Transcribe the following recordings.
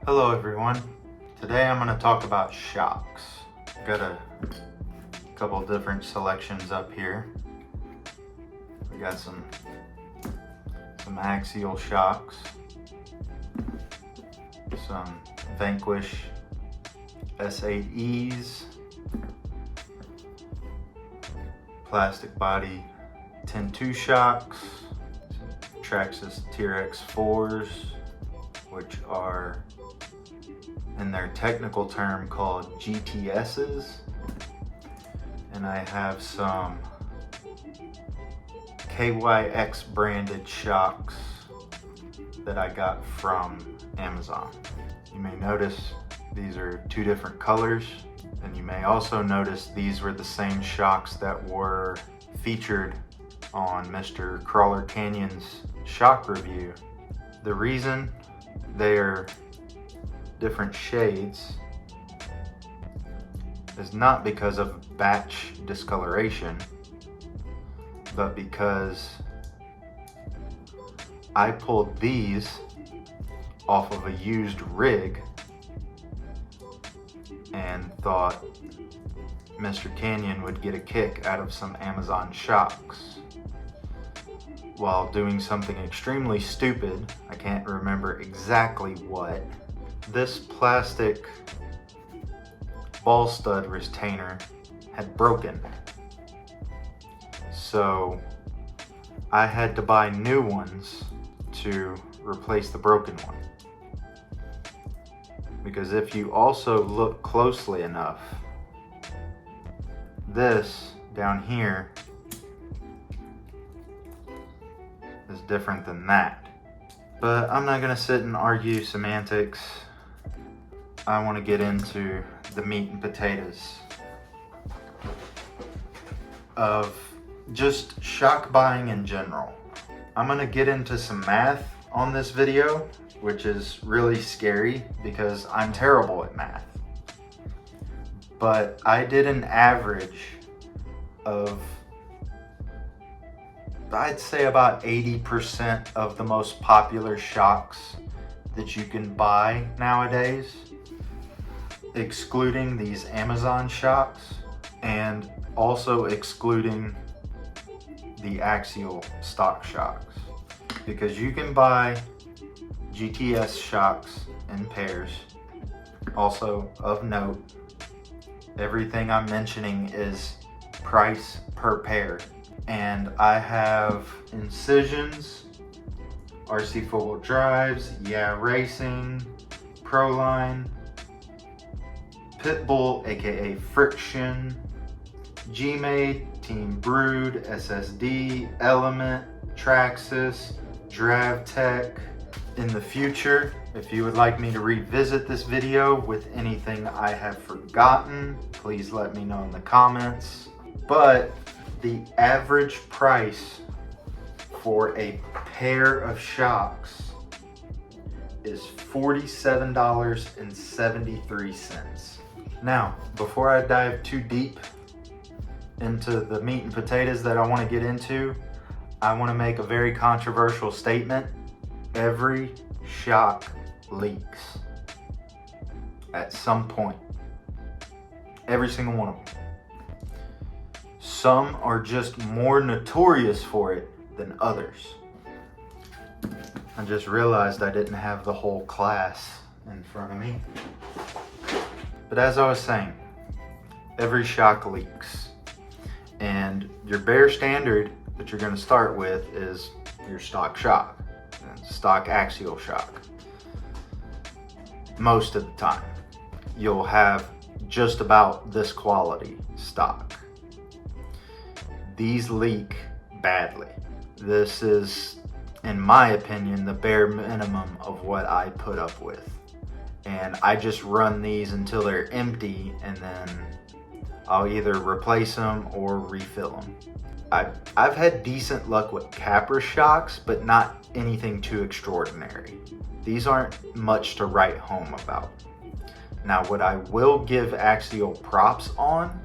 Hello everyone. Today I'm going to talk about shocks. I've got a couple different selections up here. We got some axial shocks, some Vanquish S8Es, plastic body 10-2 shocks, Traxxas TRX4s, which are in their technical term called GTSs, and I have some KYX branded shocks that I got from Amazon. You may notice these are two different colors, and you may also notice these were the same shocks that were featured on Mr. Crawler Canyon's shock review. The reason they are different shades is not because of batch discoloration, but because I pulled these off of a used rig and thought Mr. Canyon would get a kick out of some Amazon shocks while doing something extremely stupid. I can't remember exactly what. This plastic ball stud retainer had broken, so I had to buy new ones to replace the broken one. Because if you also look closely enough, this down here is different than that. But I'm not gonna sit and argue semantics. I want to get into the meat and potatoes of just shock buying in general. I'm going to get into some math on this video, which is really scary because I'm terrible at math. But I did an average of, I'd say, about 80% of the most popular shocks that you can buy nowadays, excluding these Amazon shocks and also excluding the axial stock shocks, because you can buy GTS shocks in pairs. Also of note, everything I'm mentioning is price per pair, and I have Incisions, RC 4-wheel drives, Yeah Racing, Proline, Pitbull aka Friction, G-Made, Team Brood, SSD, Element, Traxxas, DravTech. In the future, if you would like me to revisit this video with anything I have forgotten, please let me know in the comments. But the average price for a pair of shocks is $47.73. Now, before I dive too deep into the meat and potatoes that I want to get into, I want to make a very controversial statement. Every shock leaks at some point. Every single one of them. Some are just more notorious for it than others. I just realized I didn't have the whole class in front of me. But as I was saying, every shock leaks. And your bare standard that you're going to start with is your stock shock, stock axial shock. Most of the time, you'll have just about this quality stock. These leak badly. This is, in my opinion, the bare minimum of what I put up with. And I just run these until they're empty, and then I'll either replace them or refill them. I've had decent luck with Capra shocks, but not anything too extraordinary. These aren't much to write home about. Now, what I will give Axial props on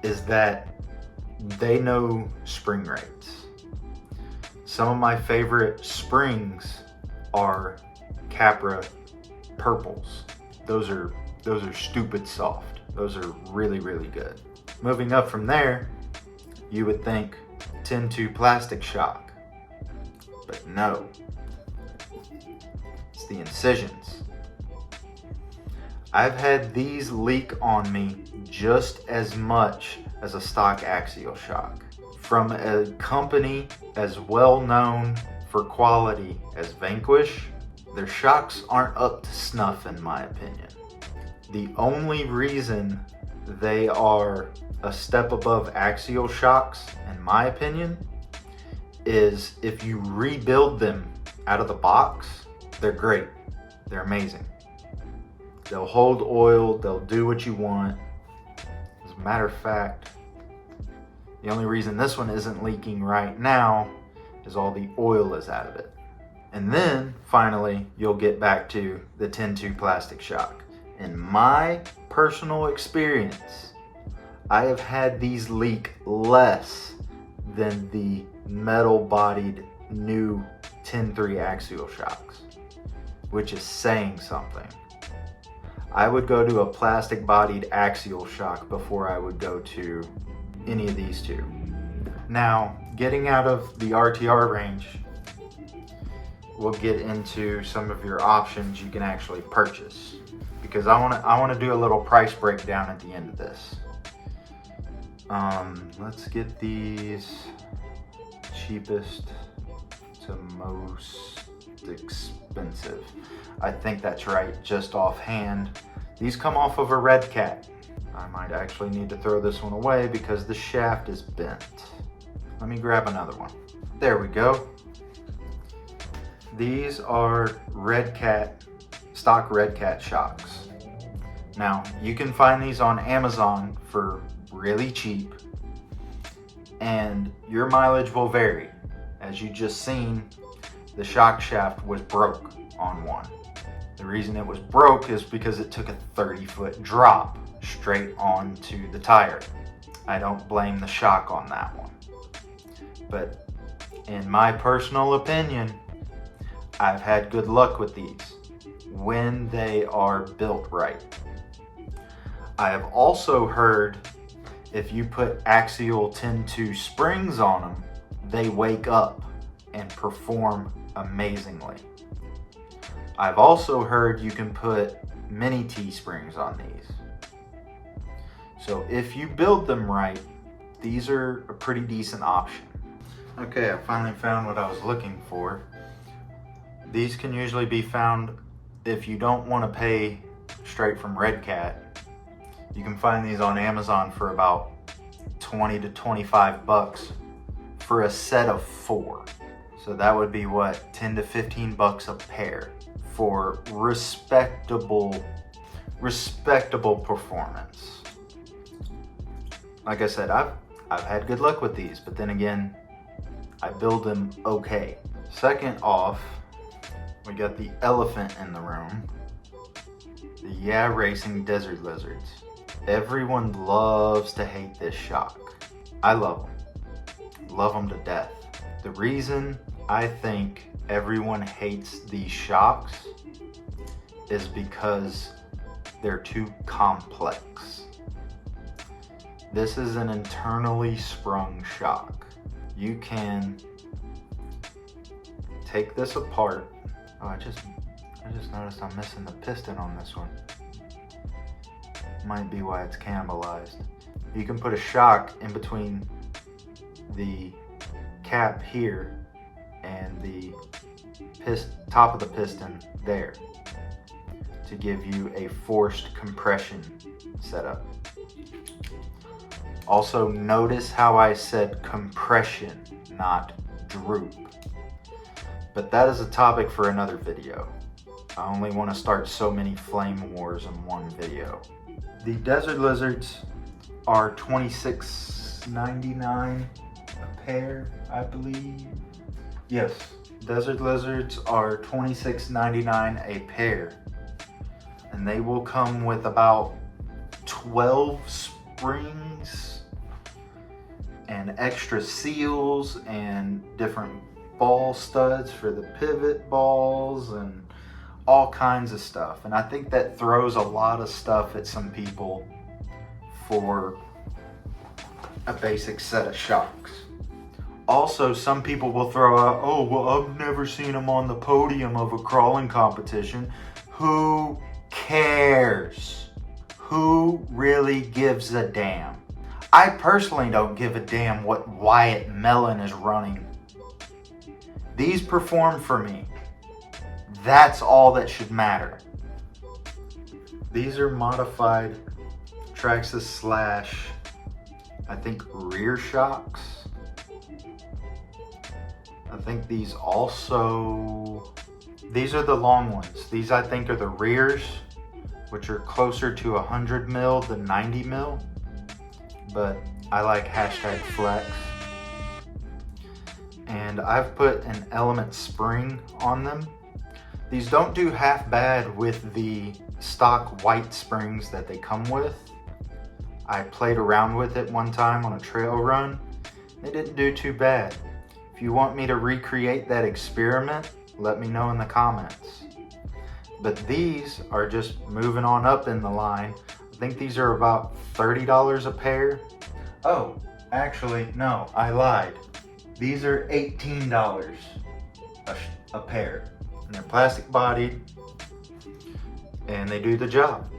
is that they know spring rates. Some of my favorite springs are Capra purples. Those are stupid soft. Those are really, really good. Moving up from there, you would think 10-2 plastic shock, but no, it's the incisions. I've had these leak on me just as much as a stock axial shock. From a company as well known for quality as Vanquish, their shocks aren't up to snuff in my opinion. The only reason they are a step above axial shocks, in my opinion, is if you rebuild them out of the box, they're great. They're amazing. They'll hold oil, they'll do what you want. As a matter of fact, the only reason this one isn't leaking right now is all the oil is out of it. And then finally, you'll get back to the 10-2 plastic shock. In my personal experience, I have had these leak less than the metal-bodied new 10-3 axial shocks, which is saying something. I would go to a plastic-bodied axial shock before I would go to any of these two. Now, getting out of the RTR range, we'll get into some of your options you can actually purchase, because I want to do a little price breakdown at the end of this. Let's get these cheapest to most expensive. I think that's right, just offhand. These come off of a Red Cat. I might actually need to throw this one away because the shaft is bent. Let me grab another one. There we go. These are Red Cat, stock Red Cat shocks. Now, you can find these on Amazon for really cheap, and your mileage will vary. As you just seen, the shock shaft was broke on one. The reason it was broke is because it took a 30-foot drop straight onto the tire. I don't blame the shock on that one. But in my personal opinion, I've had good luck with these when they are built right. I have also heard if you put axial 10-2 springs on them, they wake up and perform amazingly. I've also heard you can put mini T springs on these. So if you build them right, these are a pretty decent option. Okay, I finally found what I was looking for. These can usually be found if you don't want to pay straight from Red Cat. You can find these on Amazon for about 20 to 25 bucks for a set of 4. So that would be what, 10 to 15 bucks a pair for respectable performance. Like I said, I've had good luck with these, but then again, I build them okay. Second off, we got the elephant in the room, the Yeah Racing Desert Lizards. Everyone loves to hate this shock. I love them to death. The reason I think everyone hates these shocks is because they're too complex. This is an internally sprung shock. You can take this apart. Oh, I just noticed I'm missing the piston on this one. Might be why it's cannibalized. You can put a shock in between the cap here and the top of the piston there to give you a forced compression setup. Also, notice how I said compression, not droop. But that is a topic for another video. I only want to start so many flame wars in one video. The Desert Lizards are $26.99 a pair, I believe. Yes, Desert Lizards are $26.99 a pair. And they will come with about 12 springs and extra seals and different ball studs for the pivot balls and all kinds of stuff. And I think that throws a lot of stuff at some people for a basic set of shocks. Also, some people will throw out, oh, well, I've never seen him on the podium of a crawling competition. Who cares? Who really gives a damn? I personally don't give a damn what Wyatt Mellon is running. These perform for me. That's all that should matter. These are modified Traxxas slash, I think, rear shocks. I think these are the long ones. These I think are the rears, which are closer to 100 mil than 90 mil. But I like #flex. And I've put an Element spring on them. These don't do half bad with the stock white springs that they come with. I played around with it one time on a trail run. They didn't do too bad. If you want me to recreate that experiment, let me know in the comments. But these are just moving on up in the line. I think these are about $30 a pair. Oh, actually, no, I lied. These are $18 a pair. And they're plastic bodied and they do the job.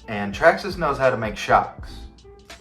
And Traxxas knows how to make shocks.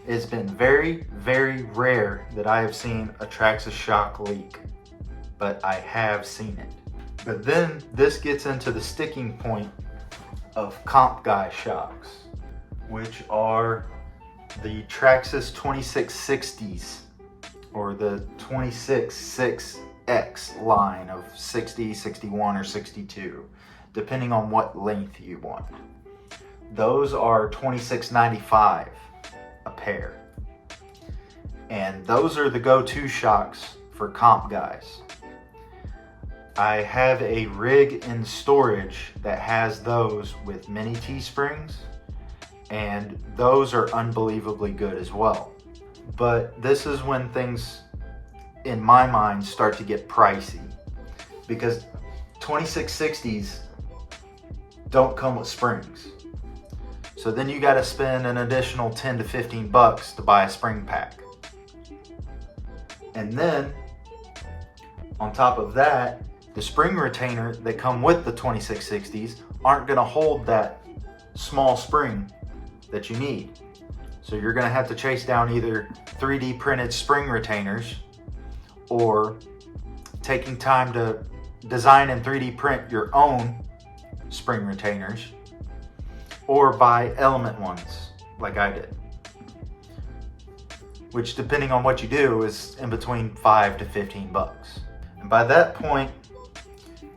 It's been very, very rare that I have seen a Traxxas shock leak, but I have seen it. But then this gets into the sticking point of Comp Guy shocks, which are the Traxxas 2660s or the 266X line of 60, 61, or 62, depending on what length you want. Those are $26.95 a pair. And those are the go-to shocks for comp guys. I have a rig in storage that has those with mini T-springs, and those are unbelievably good as well. But this is when things, in my mind, start to get pricey, because 2660s don't come with springs. So then you got to spend an additional 10 to 15 bucks to buy a spring pack. And then on top of that, the spring retainer that come with the 2660s aren't going to hold that small spring that you need. So you're going to have to chase down either 3D printed spring retainers or taking time to design and 3D print your own spring retainers, or buy Element ones like I did, which, depending on what you do, is in between 5 to 15 bucks. And by that point,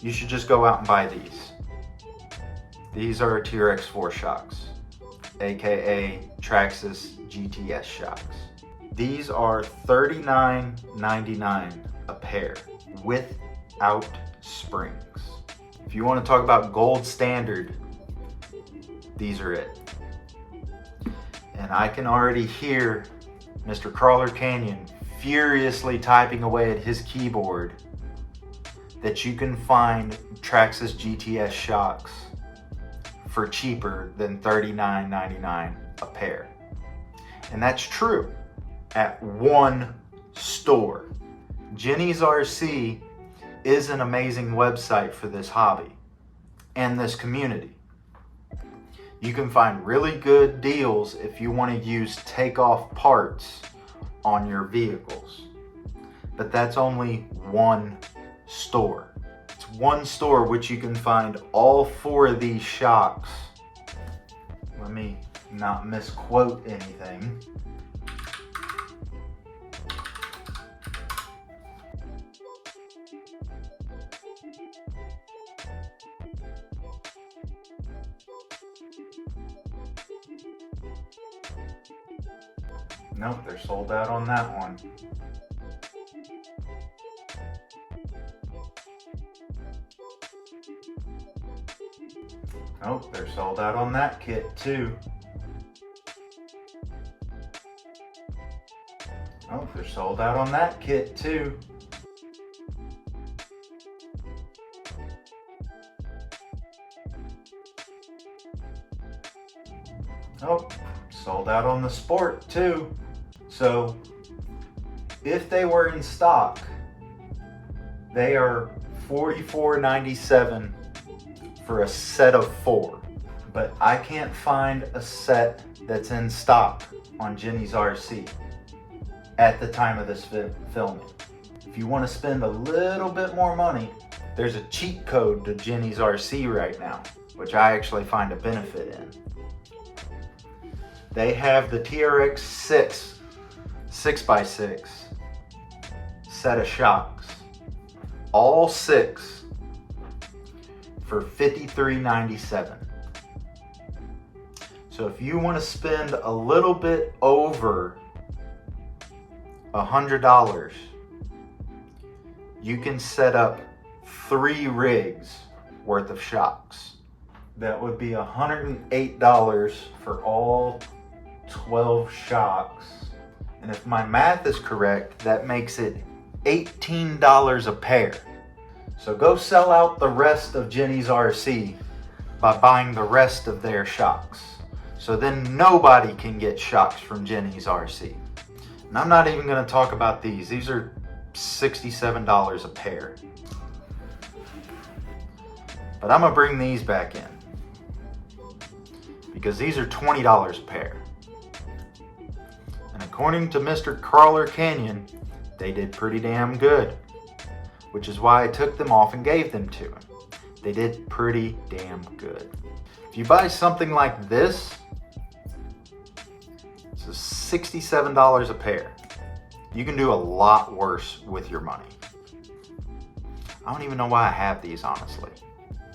you should just go out and buy these. These are TRX4 shocks, aka Traxxas GTS shocks. These are $39.99 a pair without springs. If you want to talk about gold standard, these are it. And I can already hear Mr. Crawler Canyon furiously typing away at his keyboard that you can find Traxxas GTS shocks for cheaper than $39.99 a pair. And that's true at one store. Jenny's RC is an amazing website for this hobby and this community. You can find really good deals if you want to use takeoff parts on your vehicles. But that's only one store. It's one store which you can find all 4 of these shocks. Let me not misquote anything. Nope, they're sold out on that one. Nope, they're sold out on that kit too. Oh, they're sold out on that kit too. Oh, sold out on the Sport too. So if they were in stock, they are $44.97 for a set of 4. But I can't find a set that's in stock on Jenny's RC at the time of this filming. If you want to spend a little bit more money, there's a cheat code to Jenny's RC right now, which I actually find a benefit in. They have the TRX 6x6 set of shocks, all 6 for $53.97. So if you want to spend a little bit over $100, you can set up 3 rigs worth of shocks. That would be $108 for all 12 shocks. And if my math is correct, that makes it $18 a pair. So go sell out the rest of Jenny's RC by buying the rest of their shocks. So then nobody can get shocks from Jenny's RC. And I'm not even going to talk about these. These are $67 a pair. But I'm going to bring these back in, because these are $20 a pair. And according to Mr. Crawler Canyon, they did pretty damn good, which is why I took them off and gave them to him. They did pretty damn good. If you buy something like this, it's $67 a pair. You can do a lot worse with your money. I don't even know why I have these, honestly.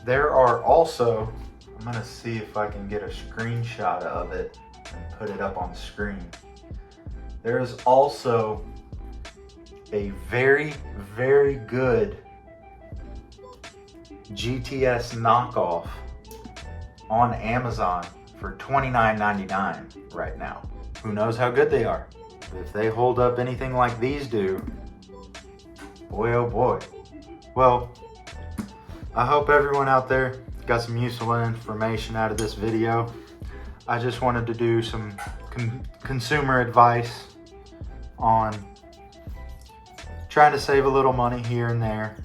There are also, I'm gonna see if I can get a screenshot of it and put it up on the screen. There is also a very, very good GTS knockoff on Amazon for $29.99 right now. Who knows how good they are? But if they hold up anything like these do, boy oh boy. Well, I hope everyone out there got some useful information out of this video. I just wanted to do some consumer advice on trying to save a little money here and there.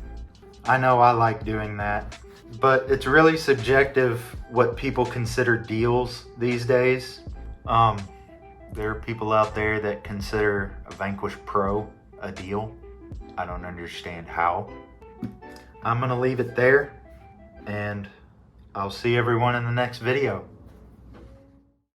I know I like doing that, but it's really subjective what people consider deals these days. There are people out there that consider a Vanquish Pro a deal. I don't understand how. I'm gonna leave it there, and I'll see everyone in the next video.